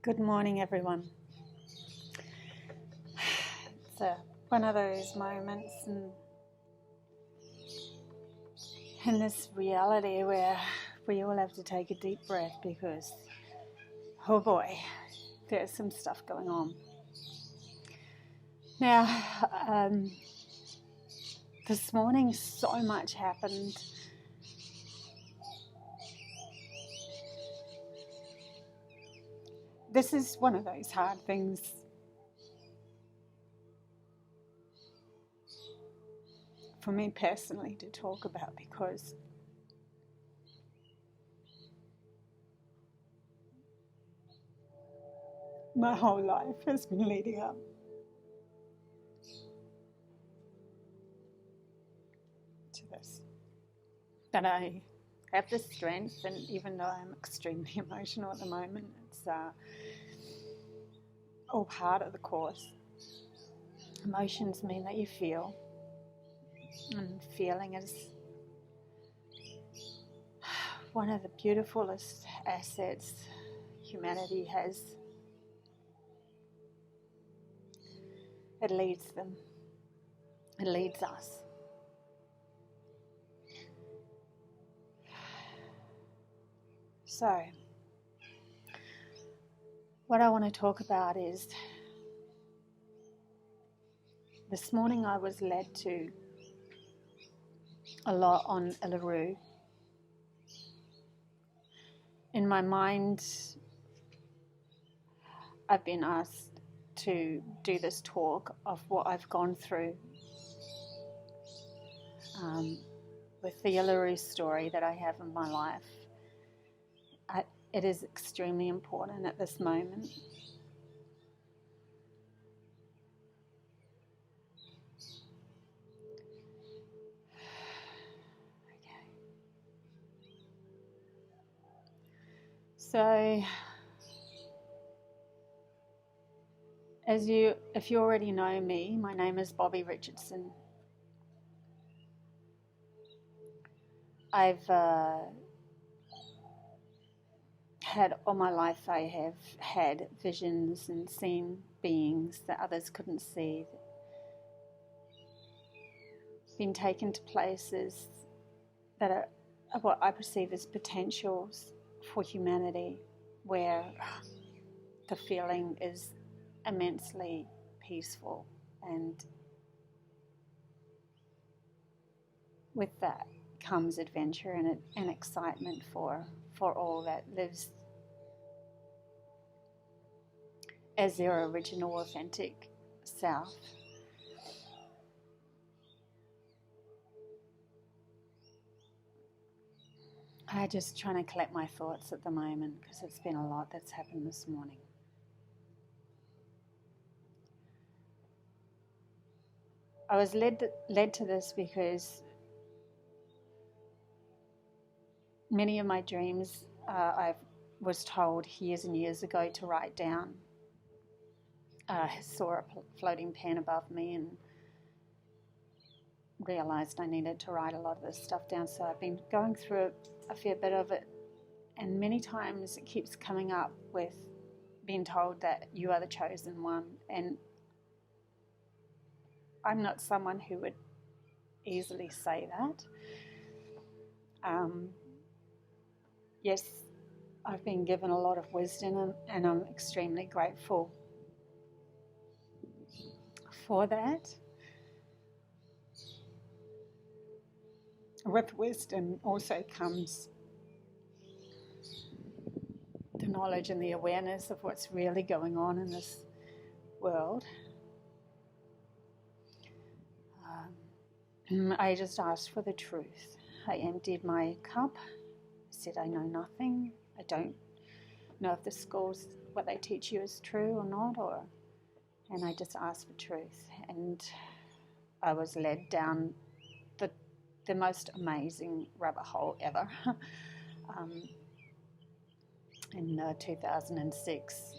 Good morning, everyone. It's one of those moments in this reality where we all have to take a deep breath because, oh boy, there's some stuff going on. Now, this morning so much happened. This is one of those hard things for me personally to talk about because my whole life has been leading up to this. That I have the strength, and even though I'm extremely emotional at the moment, it's all part of the course. Emotions mean that you feel, and feeling is one of the beautifulest assets humanity has. It leads them. It leads us. So, what I want to talk about is this morning I was led to a lot on Uluru. In my mind, I've been asked to do this talk of what I've gone through with the Uluru story that I have in my life. It is extremely important at this moment. Okay. So, if you already know me, my name is Bobbie Richardson. I've all my life I have had visions and seen beings that others couldn't see, been taken to places that are what I perceive as potentials for humanity, where the feeling is immensely peaceful, and with that comes adventure and excitement for all that lives as their original authentic self. I'm just trying to collect my thoughts at the moment because it's been a lot that's happened this morning. I was led to this because many of my dreams I was told years and years ago to write down. I saw a floating pen above me and realised I needed to write a lot of this stuff down. So I've been going through a fair bit of it, and many times it keeps coming up with being told that you are the chosen one, and I'm not someone who would easily say that. Yes, I've been given a lot of wisdom, and I'm extremely grateful for that. With wisdom also comes the knowledge and the awareness of what's really going on in this world. I just asked for the truth. I emptied my cup, said I know nothing. I don't know if the schools, what they teach you is true or not, and I just asked for truth. And I was led down the most amazing rabbit hole ever. In 2006,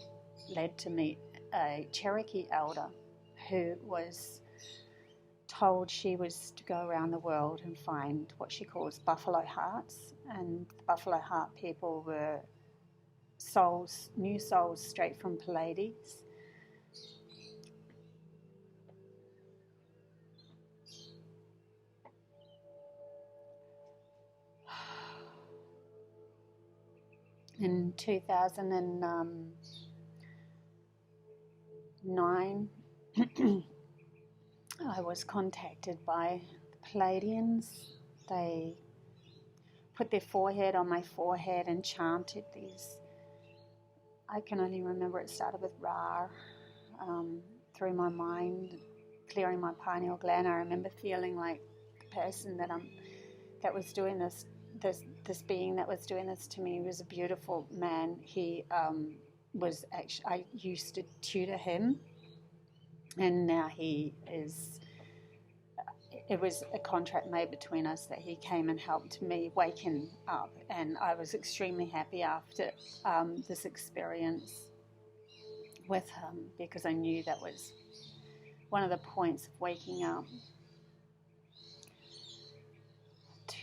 led to meet a Cherokee elder who was told she was to go around the world and find what she calls buffalo hearts, and the buffalo heart people were souls, new souls straight from Pleiades. In 2009, I was contacted by the Pleiadians. They put their forehead on my forehead and chanted these. I can only remember it started with Ra, through my mind, clearing my pineal gland. I remember feeling like the person that was doing this being that was doing this to me was a beautiful man. He was actually, I used to tutor him, and now he is. It was a contract made between us that he came and helped me waken up, and I was extremely happy after this experience with him, because I knew that was one of the points of waking up.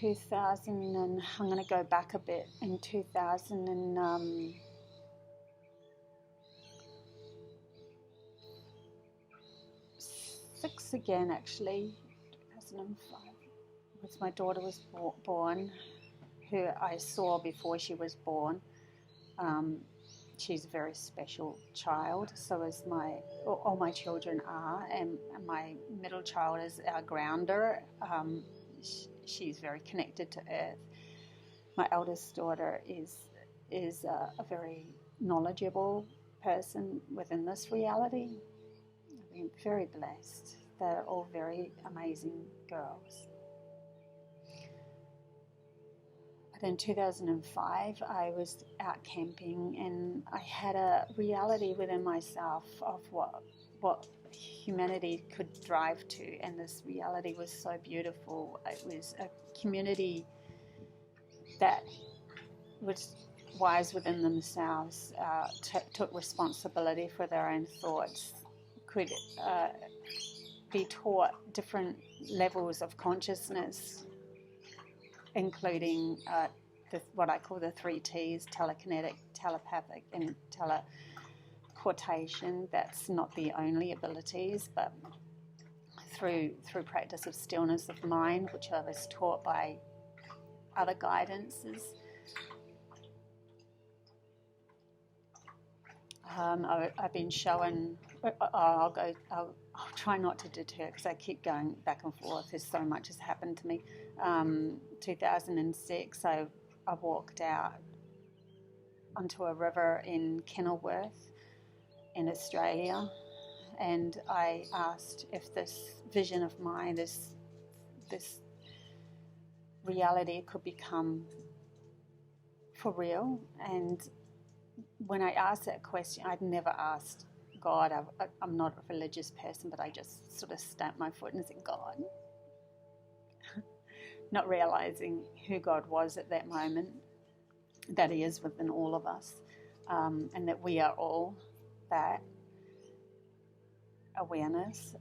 2000, and I'm going to go back a bit. In 2006 again, actually, 2005, was my daughter was born, who I saw before she was born. She's a very special child, so as all my children are, and my middle child is our grounder. She's very connected to Earth. My eldest daughter is a very knowledgeable person within this reality. I've been very blessed. They're all very amazing girls. But in 2005, I was out camping, and I had a reality within myself of what humanity could drive to, and this reality was so beautiful. It was a community that was wise within themselves, took responsibility for their own thoughts, could be taught different levels of consciousness, including what I call the 3 T's: telekinetic, telepathic, and teleportation. That's not the only abilities, but through practice of stillness of mind, which I was taught by other guidances. I've been shown. I'll try not to deter, because I keep going back and forth. There's so much has happened to me. 2006, I walked out onto a river in Kenilworth in Australia, and I asked if this vision of mine, this reality, could become for real. And when I asked that question, I'd never asked God. I'm not a religious person, but I just sort of stamped my foot and said, God. Not realizing who God was at that moment, that He is within all of us, and that we are all that awareness.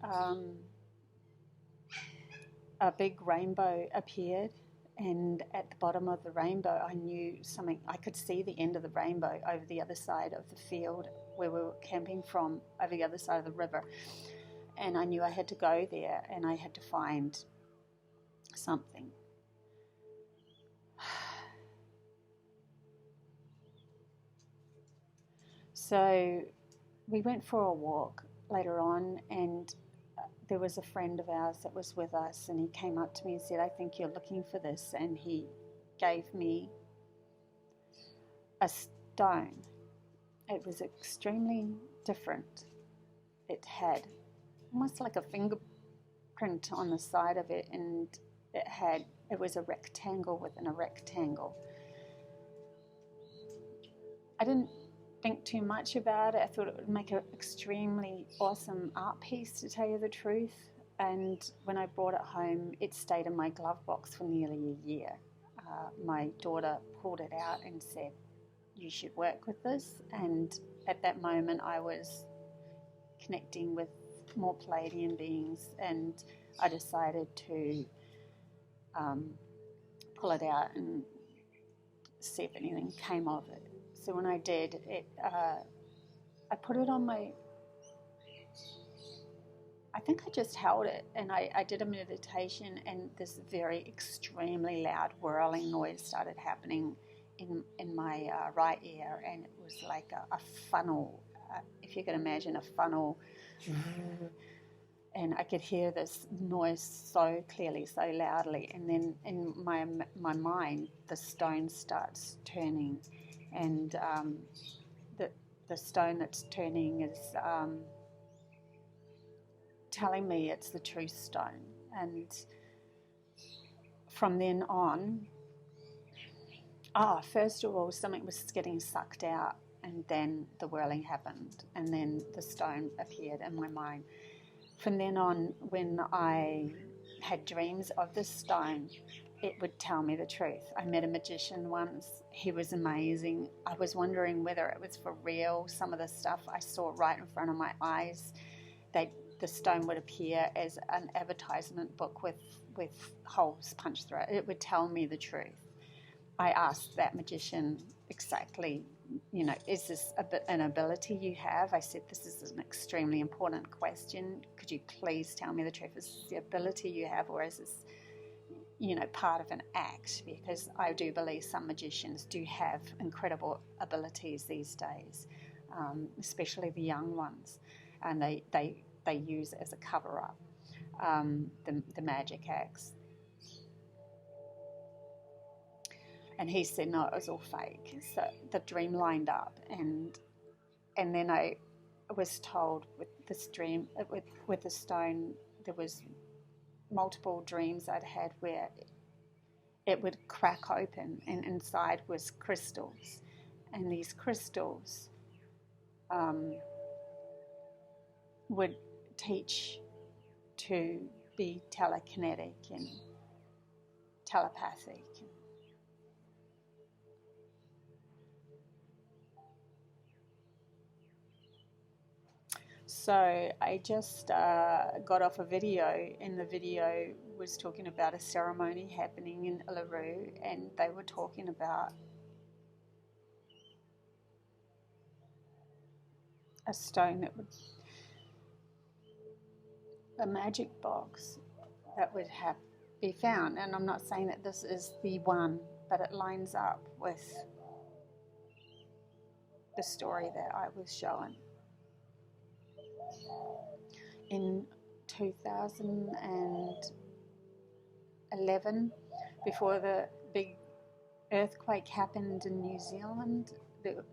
A big rainbow appeared, and at the bottom of the rainbow, I knew something. I could see the end of the rainbow over the other side of the field where we were camping from, over the other side of the river, and I knew I had to go there, and I had to find something. So we went for a walk later on, and there was a friend of ours that was with us, and he came up to me and said, I think you're looking for this, and he gave me a stone. It was extremely different. It had almost like a fingerprint on the side of it, and it was a rectangle within a rectangle. I didn't think too much about it. I thought it would make an extremely awesome art piece, to tell you the truth. And when I brought it home, it stayed in my glove box for nearly a year. My daughter pulled it out and said, you should work with this. And at that moment, I was connecting with more Pleiadian beings, and I decided to pull it out and see if anything came of it. So when I did, I put it on my, I think I just held it, and I did a meditation, and this very extremely loud whirling noise started happening in my right ear, and it was like a funnel, if you can imagine a funnel, and I could hear this noise so clearly, so loudly, and then in my mind, the stone starts turning, and the stone that's turning is telling me it's the true stone. And from then on, first of all, something was getting sucked out, and then the whirling happened, and then the stone appeared in my mind. From then on, when I had dreams of this stone, it would tell me the truth. I met a magician once. He was amazing. I was wondering whether it was for real. Some of the stuff I saw right in front of my eyes, the stone would appear as an advertisement book with holes punched through it. It would tell me the truth. I asked that magician exactly, is this an ability you have? I said, this is an extremely important question. Could you please tell me the truth? Is this the ability you have, or is this, part of an act? Because I do believe some magicians do have incredible abilities these days, especially the young ones, and they use it as a cover-up, the magic acts. And he said, no, it was all fake. So the dream lined up, and then I was told with this dream, with the stone, there was multiple dreams I'd had where it would crack open, and inside was crystals, and these crystals would teach to be telekinetic and telepathic. So I just got off a video, and the video was talking about a ceremony happening in Uluru, and they were talking about a stone that would, a magic box that would be found. And I'm not saying that this is the one, but it lines up with the story that I was shown. In 2011, before the big earthquake happened in New Zealand,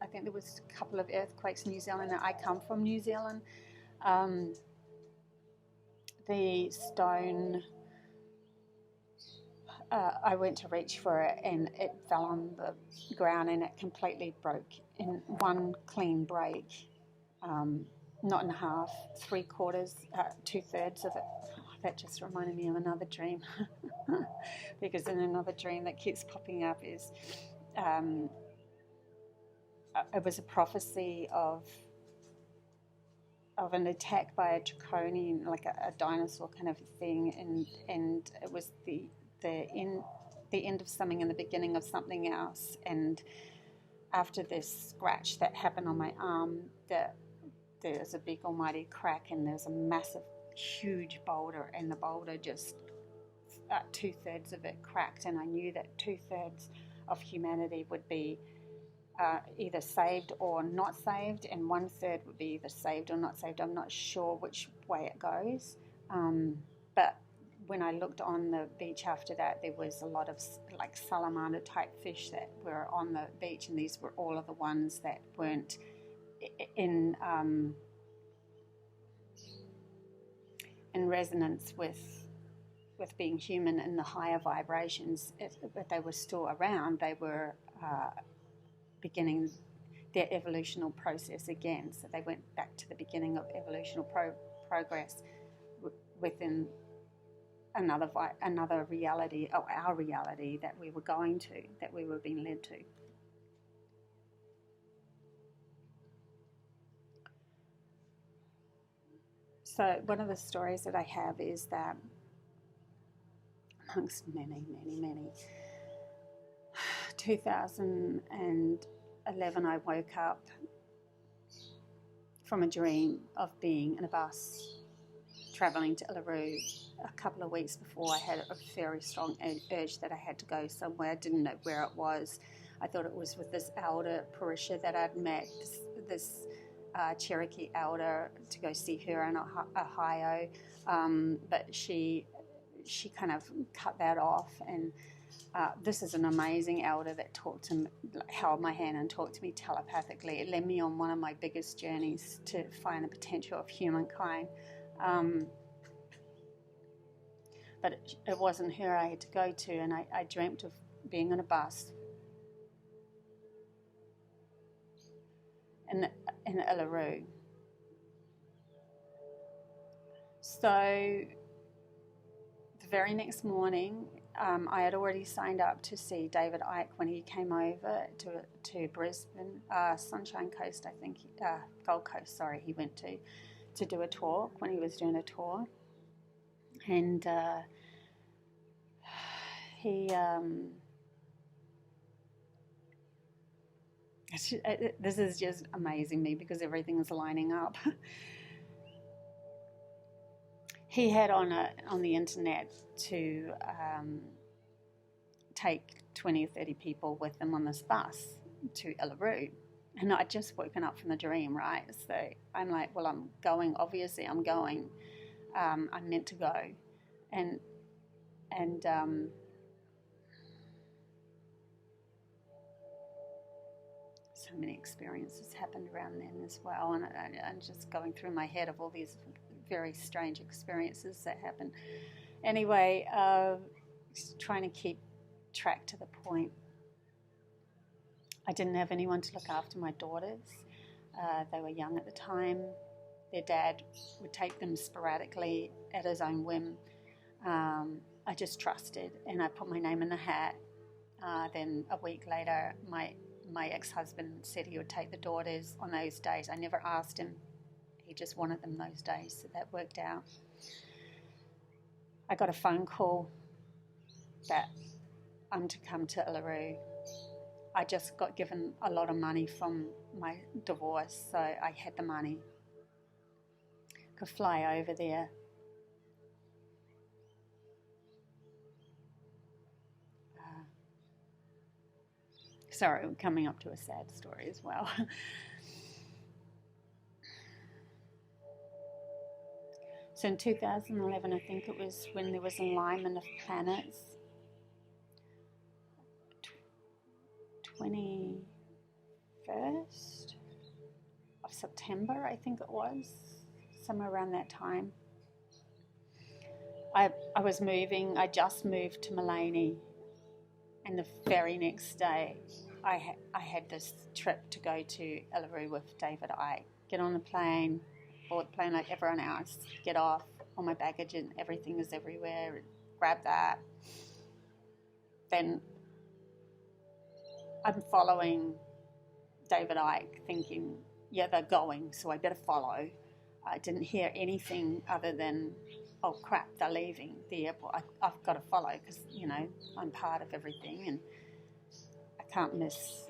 I think there was a couple of earthquakes in New Zealand, and I come from New Zealand. The stone, I went to reach for it, and it fell on the ground, and it completely broke in one clean break. Not in half, 3/4, 2/3 of it. That just reminded me of another dream. Because in another dream that keeps popping up is, it was a prophecy of an attack by a draconian, like a dinosaur kind of thing, and it was the end of something and the beginning of something else. And after this scratch that happened on my arm, there's a big almighty crack, and there's a massive, huge boulder, and the boulder just 2/3 of it cracked, and I knew that 2/3 of humanity would be either saved or not saved, and 1/3 would be either saved or not saved. I'm not sure which way it goes, but when I looked on the beach after that, there was a lot of like salamander type fish that were on the beach, and these were all of the ones that weren't in resonance with being human in the higher vibrations. But they were still around. They were beginning their evolutional process again. So they went back to the beginning of evolutional progress within another reality, or our reality that we were going to, that we were being led to. So one of the stories that I have is that, amongst many, 2011, 11, I woke up from a dream of being in a bus travelling to Uluru. A couple of weeks before, I had a very strong urge that I had to go somewhere. I didn't know where it was. I thought it was with this elder parishioner that I'd met, this Cherokee elder, to go see her in Ohio, but she kind of cut that off, and this is an amazing elder that held my hand and talked to me telepathically. It led me on one of my biggest journeys to find the potential of humankind. But it wasn't her I had to go to, and I dreamt of being on a bus in Uluru. So the very next morning, I had already signed up to see David Icke when he came over to Brisbane, Sunshine Coast, I think, Gold Coast, sorry, he went to do a talk when he was doing a tour. And this is just amazing me because everything is lining up. He had on the internet to take 20 or 30 people with him on this bus to Uluru. And I'd just woken up from the dream, right? So I'm like, well, I'm going. Obviously, I'm going. I'm meant to go. And so many experiences happened around then as well. And I'm just going through my head of all these very strange experiences that happened. Anyway, trying to keep track to the point. I didn't have anyone to look after my daughters. They were young at the time. Their dad would take them sporadically at his own whim. I just trusted, and I put my name in the hat. Then a week later, my ex-husband said he would take the daughters on those days. I never asked him. He just wanted them those days, so that worked out. I got a phone call that I'm to come to Uluru. I just got given a lot of money from my divorce, so I had the money. Could fly over there. Sorry, we're coming up to a sad story as well. So in 2011, I think it was when there was alignment of planets, 21st of September, I think it was, somewhere around that time. I was moving, I just moved to Mullaney, and the very next day I had this trip to go to Uluru with David Icke. Get on the plane, board the plane like everyone else, get off, all my baggage and everything is everywhere, grab that. Then I'm following David Icke thinking, yeah, they're going, so I better follow. I didn't hear anything other than, oh crap, they're leaving the airport. I've got to follow because, you know, I'm part of everything and I can't miss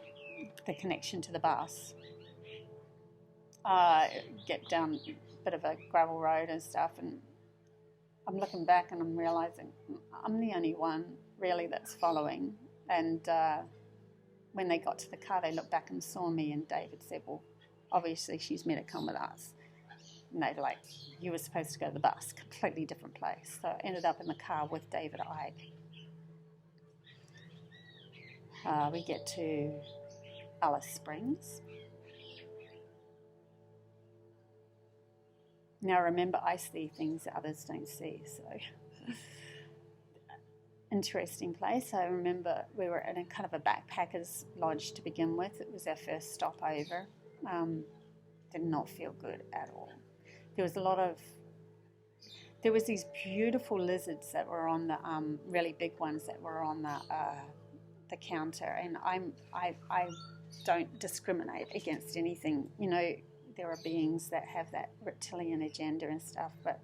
the connection to the bus. Get down a bit of a gravel road and stuff, and I'm looking back and I'm realising I'm the only one really that's following. And when they got to the car, they looked back and saw me, and David said, well, obviously she's meant to come with us. And they were like, you were supposed to go to the bus, completely different place. So I ended up in the car with David Icke. We get to Alice Springs. Now remember, I see things that others don't see, so interesting place. I remember we were in a kind of a backpackers lodge to begin with. It was our first stop over. Did not feel good at all. There was these beautiful lizards that were on the really big ones that were on the counter, and I don't discriminate against anything. You know, there are beings that have that reptilian agenda and stuff, but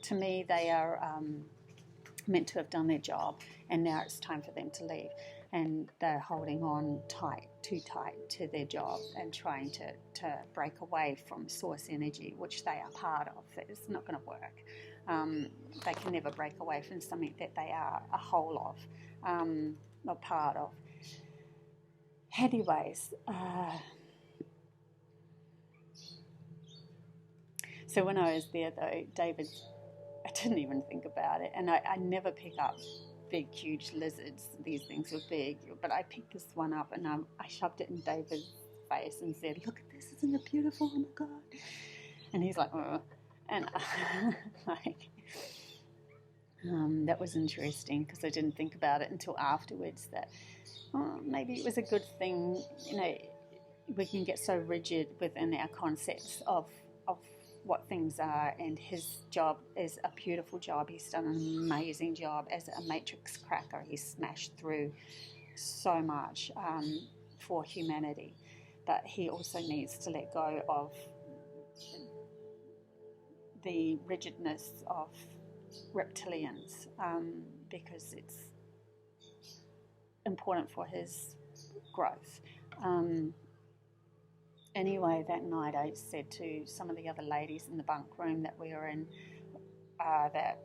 to me they are meant to have done their job, and now it's time for them to leave. and they're holding on too tight to their job and trying to break away from source energy, which they are part of. It's not going to work. They can never break away from something that they are a whole of, or part of. Anyways, so when I was there though, David, I didn't even think about it, and I never pick up big, huge lizards. These things were big, but I picked this one up and I shoved it in David's face and said, "Look at this, isn't it beautiful? Oh my God!" And he's like, "Oh," and that was interesting because I didn't think about it until afterwards. That maybe it was a good thing. We can get so rigid within our concepts of what things are, and his job is a beautiful job. He's done an amazing job as a matrix cracker. He's smashed through so much for humanity, but he also needs to let go of the rigidness of reptilians, because it's important for his growth. Anyway, that night I said to some of the other ladies in the bunk room that we were in, that,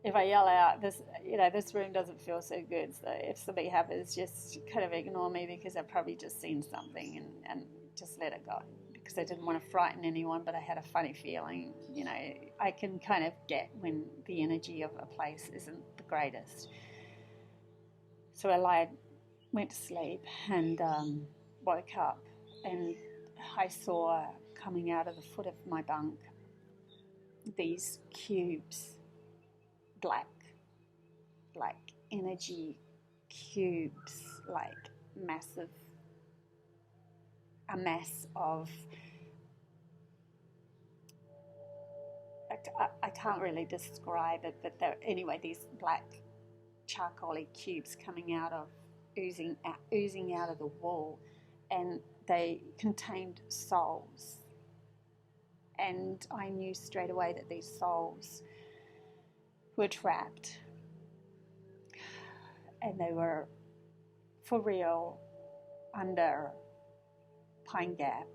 if I yell out, this room doesn't feel so good, so if something happens, just kind of ignore me, because I've probably just seen something, and just let it go, because I didn't want to frighten anyone, but I had a funny feeling. I can kind of get when the energy of a place isn't the greatest. So I went to sleep and woke up, and I saw coming out of the foot of my bunk these cubes, black energy cubes, like a mass of, I can't really describe it, but anyway, these black charcoaly cubes coming out of, oozing out of the wall, and they contained souls. And I knew straight away that these souls were trapped, and they were for real under Pine Gap.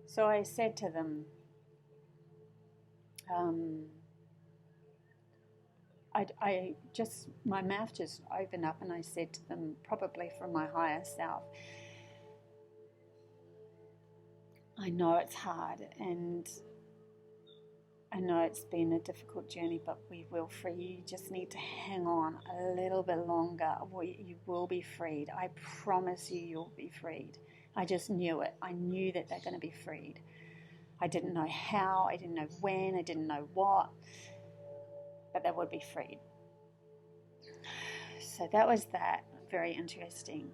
So I said to them, my mouth just opened up, and I said to them, probably from my higher self, I know it's hard, and I know it's been a difficult journey, but we will free you. You just need to hang on a little bit longer. You will be freed. I promise you'll be freed. I just knew it. I knew that they're going to be freed. I didn't know how, I didn't know when, I didn't know what, but they would be freed. So that was that. Very interesting.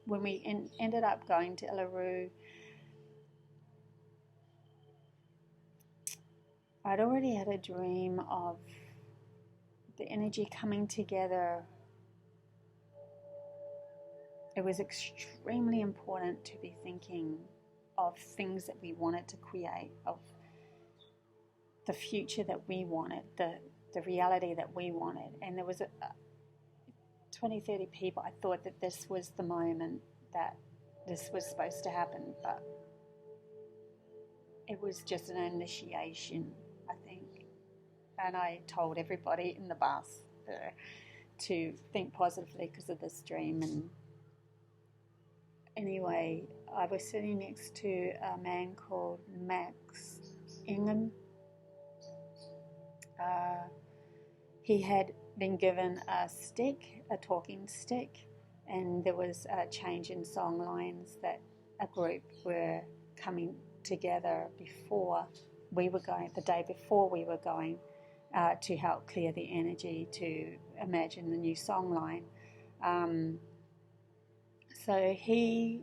When we ended up going to Uluru, I'd already had a dream of the energy coming together. It was extremely important to be thinking of things that we wanted to create, of the future that we wanted, the reality that we wanted. And there was 20, 30 people. I thought that this was the moment that this was supposed to happen, but it was just an initiation, I think. And I told everybody in the bus to think positively because of this dream. And anyway, I was sitting next to a man called Max Ingham. He had been given a stick, a talking stick, and there was a change in song lines that a group were coming together before we were going, the day before we were going, to help clear the energy, to imagine the new song line. So he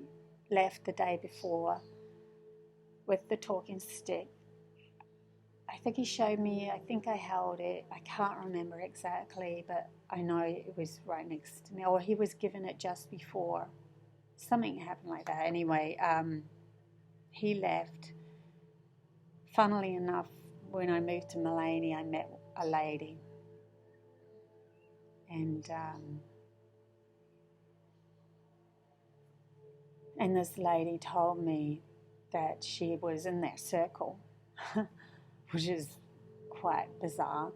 left the day before with the talking stick. I think he showed me, I think I held it, I can't remember exactly, but I know it was right next to me, or he was given it just before. Something happened like that. Anyway, he left. Funnily enough, when I moved to Mullaney, I met a lady. And this lady told me that she was in that circle, which is quite bizarre.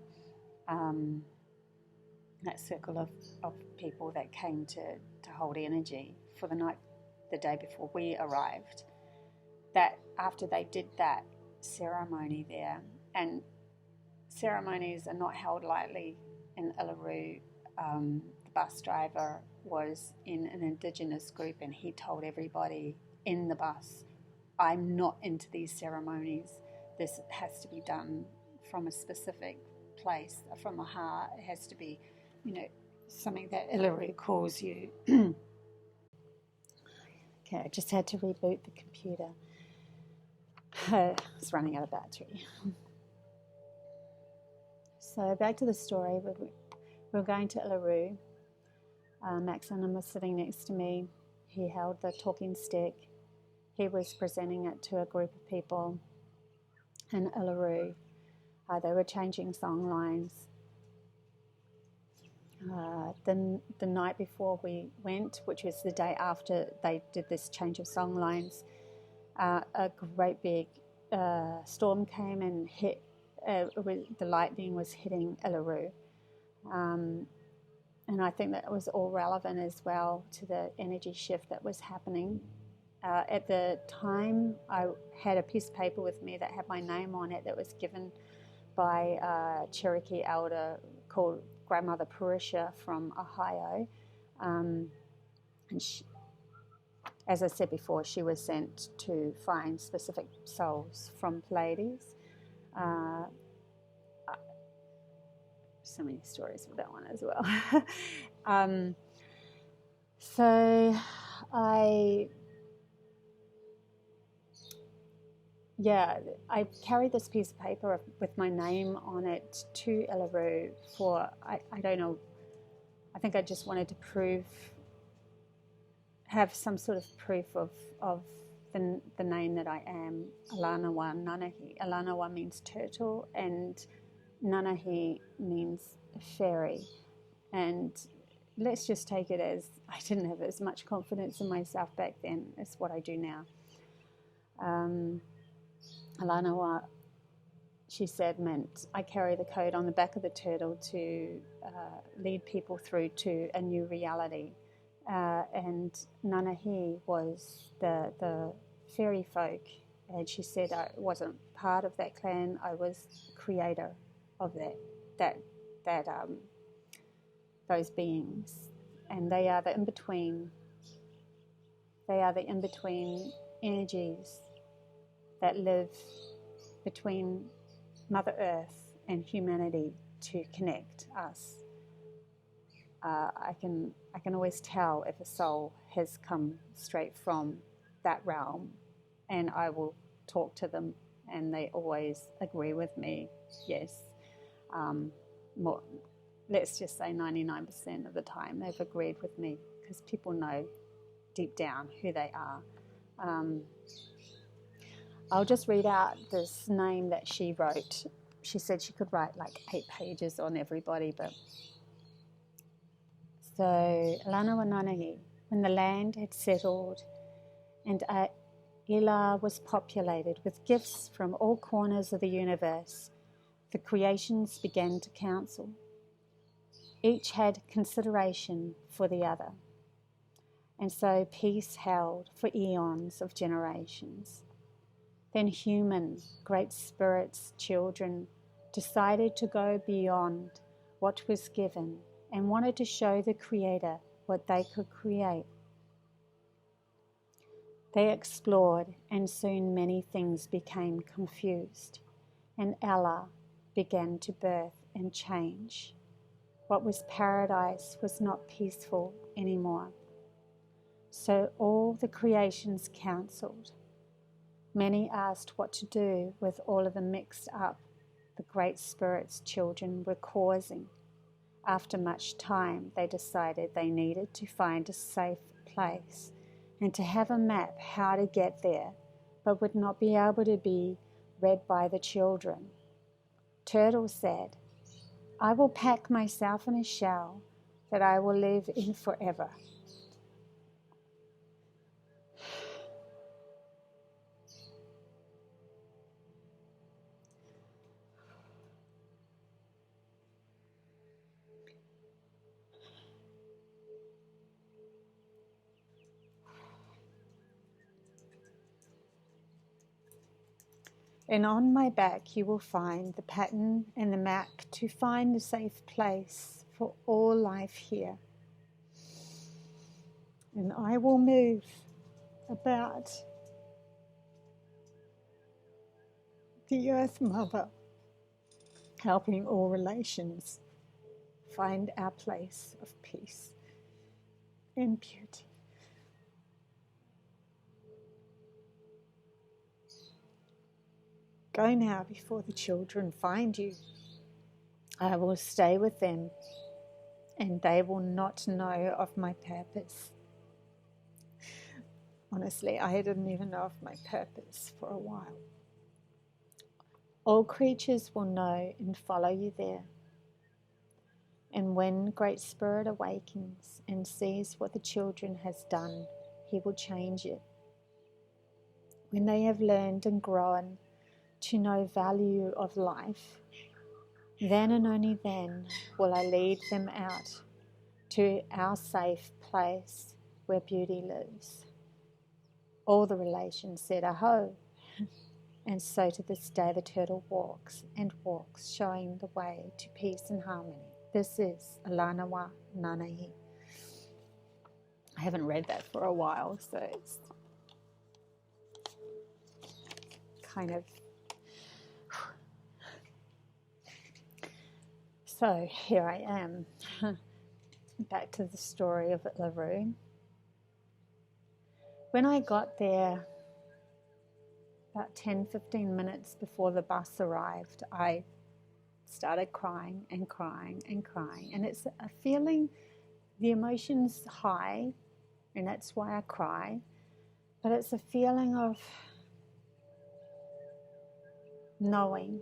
That circle of people that came to hold energy for the night, the day before we arrived. That after they did that ceremony there, and ceremonies are not held lightly in Uluru. The bus driver was in an Indigenous group, and he told everybody in the bus, I'm not into these ceremonies. This has to be done from a specific place, from the heart. It has to be, something that Uluru calls you. Okay, I just had to reboot the computer. It's running out of battery. So back to the story. We're going to Uluru. Max Annan was sitting next to me. He held the talking stick. He was presenting it to a group of people in Uluru. They were changing song lines. The night before we went, which was the day after they did this change of song lines, a great big storm came and hit. The lightning was hitting Uluru. And I think that was all relevant as well to the energy shift that was happening. At the time, I had a piece of paper with me that had my name on it that was given by a Cherokee elder called Grandmother Purisha from Ohio. And she, as I said before, she was sent to find specific souls from Pleiades. So many stories with that one as well. So I carried this piece of paper with my name on it to Uluru for, I don't know, I think I just wanted to have some sort of proof of the name that I am, Alanawa Nanahi. Alanawa means turtle, and Nanahi means fairy. And let's just take it as I didn't have as much confidence in myself back then as what I do now. Alanawa, she said, meant I carry the code on the back of the turtle to lead people through to a new reality. And Nanahi was the fairy folk, and she said I wasn't part of that clan. I was creator of those beings, and they are the in-between. They are the in-between energies that live between Mother Earth and humanity to connect us. I can always tell if a soul has come straight from that realm, and I will talk to them, and they always agree with me. Yes, let's just say 99% of the time they've agreed with me, because people know deep down who they are. I'll just read out this name that she wrote. She said she could write like 8 pages on everybody, but so Alanawa Nanahi, when the land had settled and Ila was populated with gifts from all corners of the universe, the creations began to counsel. Each had consideration for the other, and so peace held for eons of generations. Then human, great spirits, children, decided to go beyond what was given and wanted to show the Creator what they could create. They explored, and soon many things became confused, and Allah began to birth and change. What was paradise was not peaceful anymore. So all the creations counselled. Many asked what to do with all of the mixed up the Great Spirit's children were causing. After much time, they decided they needed to find a safe place and to have a map how to get there but would not be able to be read by the children. Turtle said, "I will pack myself in a shell that I will live in forever." And on my back you will find the pattern and the map to find a safe place for all life here. And I will move about the Earth Mother, helping all relations find our place of peace and beauty. Go now before the children find you. I will stay with them, and they will not know of my purpose. Honestly, I didn't even know of my purpose for a while. All creatures will know and follow you there. And when Great Spirit awakens and sees what the children has done, he will change it. When they have learned and grown to know value of life, then and only then will I lead them out to our safe place where beauty lives. All the relations said, "Aho," and so to this day the turtle walks and walks, showing the way to peace and harmony. This is Alanawa Nanahi. I haven't read that for a while, so it's kind of... So here I am, back to the story of Uluru. When I got there, about 10-15 minutes before the bus arrived, I started crying and crying and crying. And it's a feeling, the emotion's high, and that's why I cry. But it's a feeling of knowing,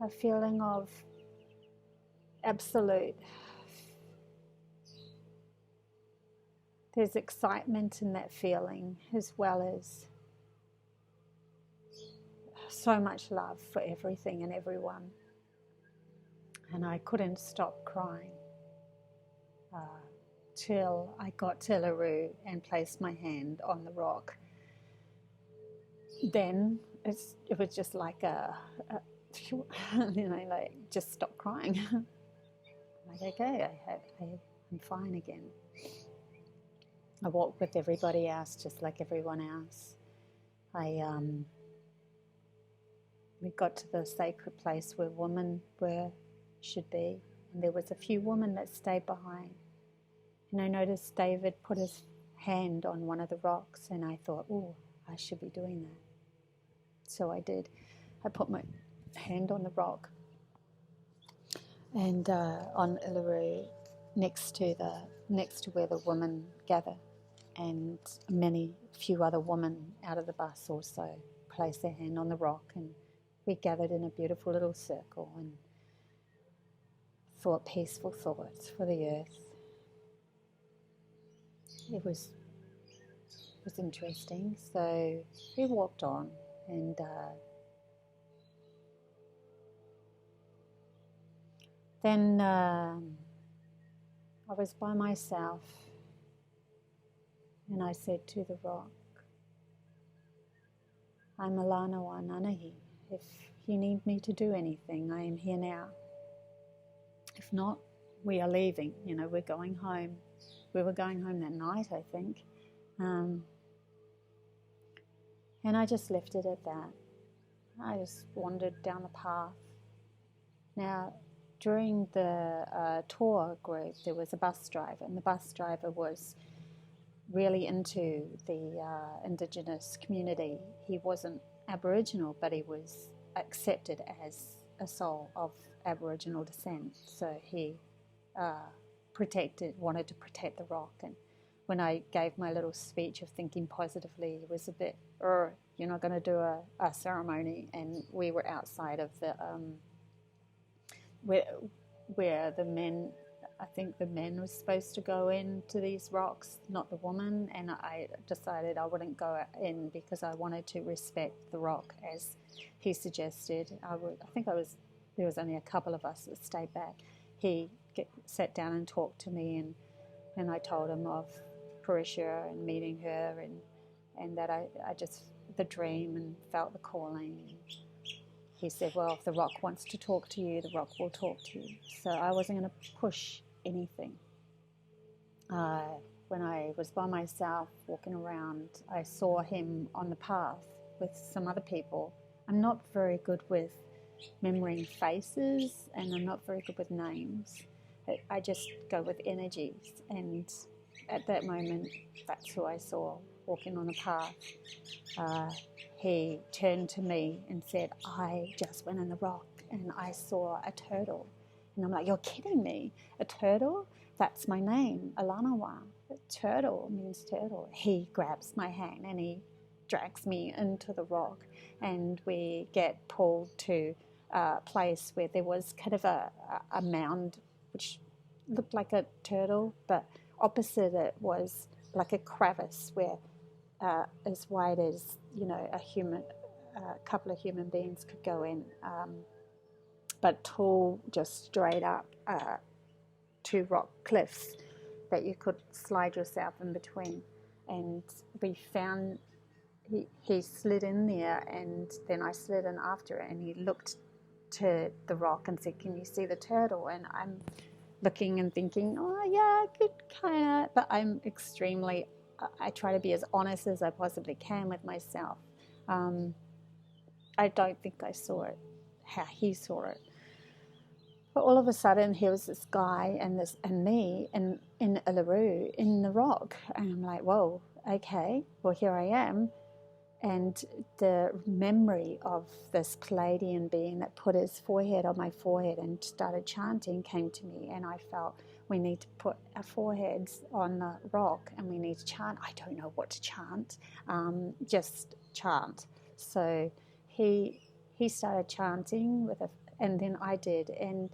a feeling of absolute. There's excitement in that feeling, as well as so much love for everything and everyone. And I couldn't stop crying till I got to Uluru and placed my hand on the rock. Then it was just like like just stop crying. Like, okay, I'm fine again. I walked with everybody else, just like everyone else. We got to the sacred place where women should be, and there was a few women that stayed behind. And I noticed David put his hand on one of the rocks, and I thought, oh, I should be doing that. So I did. I put my hand on the rock, and on Uluru, next to where the women gather, and few other women out of the bus also placed their hand on the rock, and we gathered in a beautiful little circle and thought peaceful thoughts for the earth. It was interesting. So we walked on, and then I was by myself, and I said to the rock, "I'm Alanawa Nanahi. If you need me to do anything, I am here now. If not, we are leaving. We're going home." We were going home that night, I think. And I just left it at that. I just wandered down the path. Now, during the tour group, there was a bus driver, and the bus driver was really into the Indigenous community. He wasn't Aboriginal, but he was accepted as a soul of Aboriginal descent. So he wanted to protect the rock, and when I gave my little speech of thinking positively, he was a bit, you're not going to do a ceremony. And we were outside of the, where the men, I think the men was supposed to go into these rocks, not the woman. And I decided I wouldn't go in because I wanted to respect the rock as he suggested. There was only a couple of us that stayed back. He sat down and talked to me, and I told him of Parisha and meeting her, and that I just, the dream, and felt the calling. And he said, well, if the rock wants to talk to you, the rock will talk to you. So I wasn't going to push anything. When I was by myself walking around, I saw him on the path with some other people. I'm not very good with remembering faces, and I'm not very good with names. I just go with energies, and at that moment, that's who I saw walking on the path. He turned to me and said, I just went in the rock and I saw a turtle. And I'm like, you're kidding me? A turtle? That's my name, Alanawa. Turtle means turtle. He grabs my hand and he drags me into the rock, and we get pulled to a place where there was kind of a mound which looked like a turtle, but opposite it was like a crevice where as wide as, a couple of human beings could go in, but tall, just straight up, 2 rock cliffs that you could slide yourself in between. And we found he slid in there, and then I slid in after it, and he looked to the rock and said, can you see the turtle? And I'm looking and thinking, oh yeah, I could kind of, but I try to be as honest as I possibly can with myself. I don't think I saw it how he saw it. But all of a sudden, here was this guy and me in Uluru in the rock. And I'm like, whoa, okay, well, here I am. And the memory of this Pleiadian being that put his forehead on my forehead and started chanting came to me. And I felt we need to put our foreheads on the rock and we need to chant. I don't know what to chant, just chant. So he started chanting and then I did. And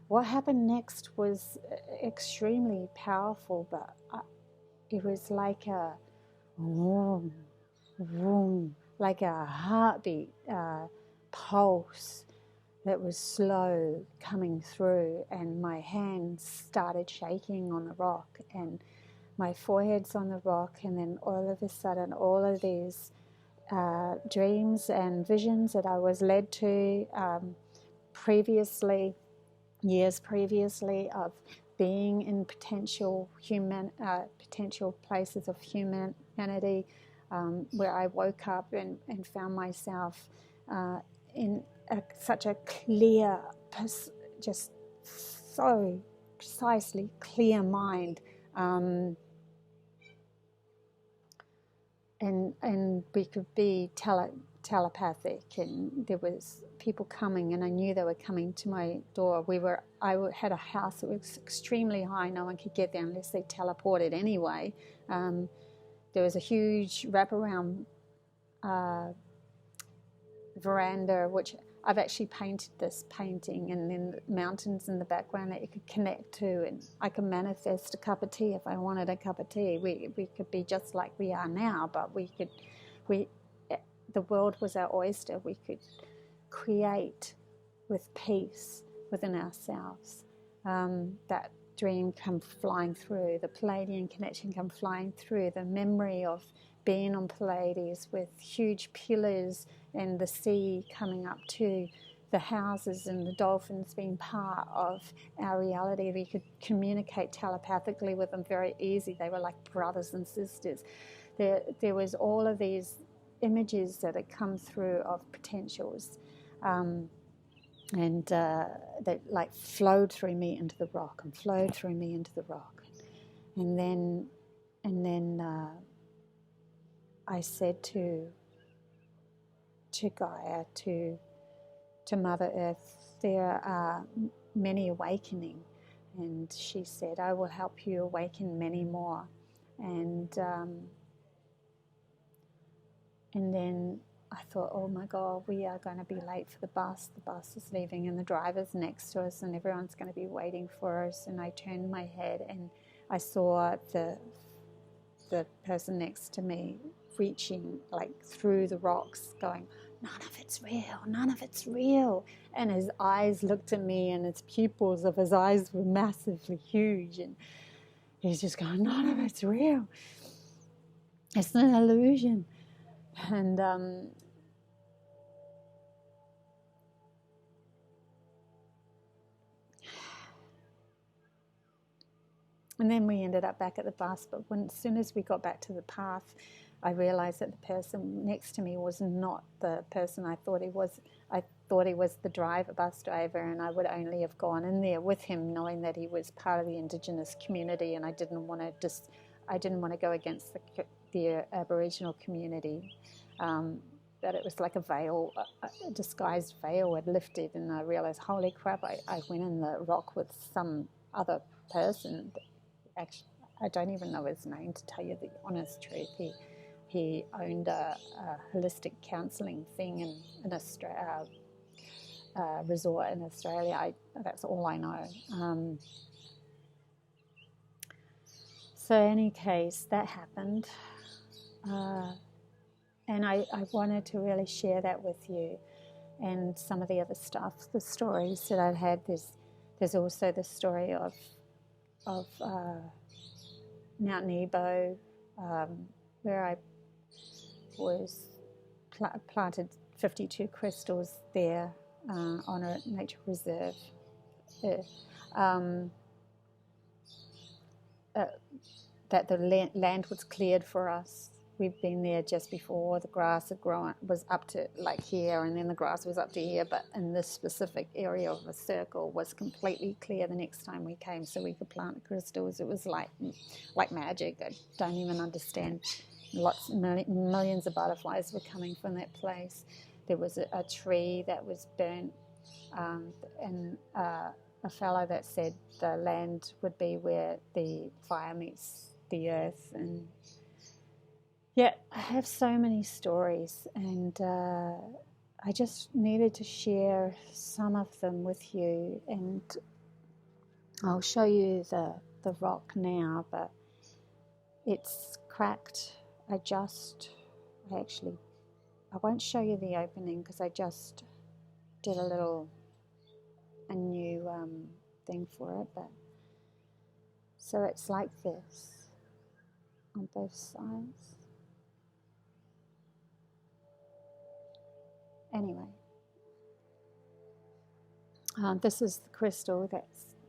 what happened next was extremely powerful, but it was like a vroom, vroom, like a heartbeat pulse that was slow coming through, and my hands started shaking on the rock, and my forehead's on the rock, and then all of a sudden all of these dreams and visions that I was led to years previously of being in potential places of humanity, where I woke up and found myself in such a clear, just so precisely clear mind, and we could be telepathic, and there was people coming, and I knew they were coming to my door. I had a house that was extremely high. No one could get there unless they teleported anyway. There was a huge wraparound veranda, which I've actually painted this painting, and then mountains in the background that you could connect to, and I could manifest a cup of tea if I wanted a cup of tea. We could be just like we are now, but the world was our oyster. We could create with peace within ourselves. That dream come flying through, the Pleiadian connection come flying through, the memory of being on Pleiades with huge pillars and the sea coming up to the houses and the dolphins being part of our reality. We could communicate telepathically with them very easy. They were like brothers and sisters. There was all of these images that had come through of potentials, and that like flowed through me into the rock and flowed through me into the rock. And then I said to Gaia, to Mother Earth, there are many awakening, and she said, I will help you awaken many more. And then I thought, oh my God, we are going to be late for the bus. The bus is leaving and the driver's next to us and everyone's going to be waiting for us. And I turned my head and I saw the person next to me reaching like through the rocks going, none of it's real, none of it's real. And his eyes looked at me and his pupils of his eyes were massively huge. And he's just going, none of it's real. It's an illusion. And then we ended up back at the bus. But as soon as we got back to the path, I realized that the person next to me was not the person I thought he was. I thought he was the bus driver, and I would only have gone in there with him, knowing that he was part of the Indigenous community, and I didn't want to go against the Aboriginal community. But it was like a veil, a disguised veil had lifted, and I realized, holy crap! I went in the rock with some other person. Actually, I don't even know his name, to tell you the honest truth. He owned a holistic counselling thing in Australia, resort in Australia. That's all I know. So in any case, that happened. And I wanted to really share that with you and some of the other stuff, the stories that I've had. There's also the story of Mount Nebo, where I was planted 52 crystals there on a nature reserve. That the land was cleared for us. We've been there just before. The grass was up to like here, and then the grass was up to here, but in this specific area of a circle was completely clear the next time we came, so we could plant crystals. It was like magic. I don't even understand. Millions of butterflies were coming from that place. There was a tree that was burnt, and a fellow that said the land would be where the fire meets the earth. And yeah, I have so many stories, and I just needed to share some of them with you. And I'll show you the rock now, but it's cracked. I won't show you the opening because I just did a new thing for it. But so it's like this on both sides. Anyway, this is the crystal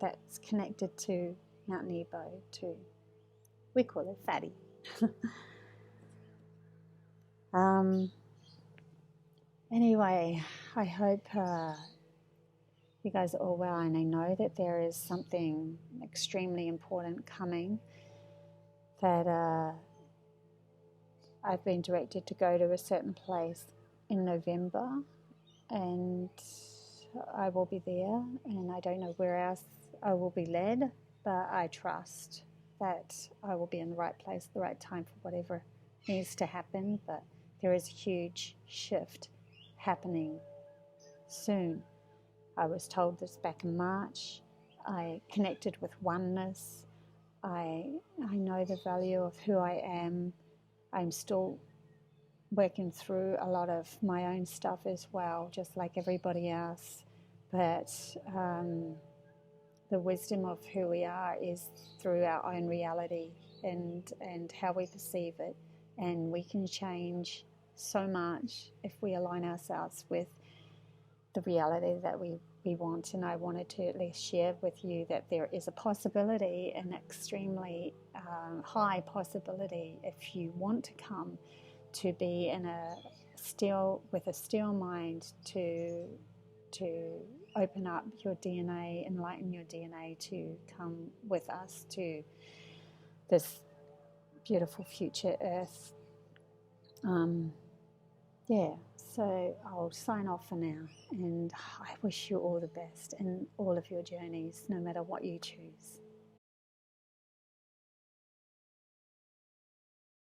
that's connected to Mount Nebo. We call it Fatty. Anyway, I hope you guys are all well, and I know that there is something extremely important coming, that I've been directed to go to a certain place in November, and I will be there, and I don't know where else I will be led, but I trust that I will be in the right place at the right time for whatever needs to happen. But there is a huge shift happening soon. I was told this back in March. I connected with oneness. I know the value of who I am. I'm still working through a lot of my own stuff as well, just like everybody else. But the wisdom of who we are is through our own reality and how we perceive it. And we can change so much if we align ourselves with the reality that we want. And I wanted to at least share with you that there is a possibility, an extremely high possibility, if you want to come, to be in with a still mind, to open up your DNA, enlighten your DNA, to come with us to this beautiful future earth. So I'll sign off for now, and I wish you all the best in all of your journeys, no matter what you choose.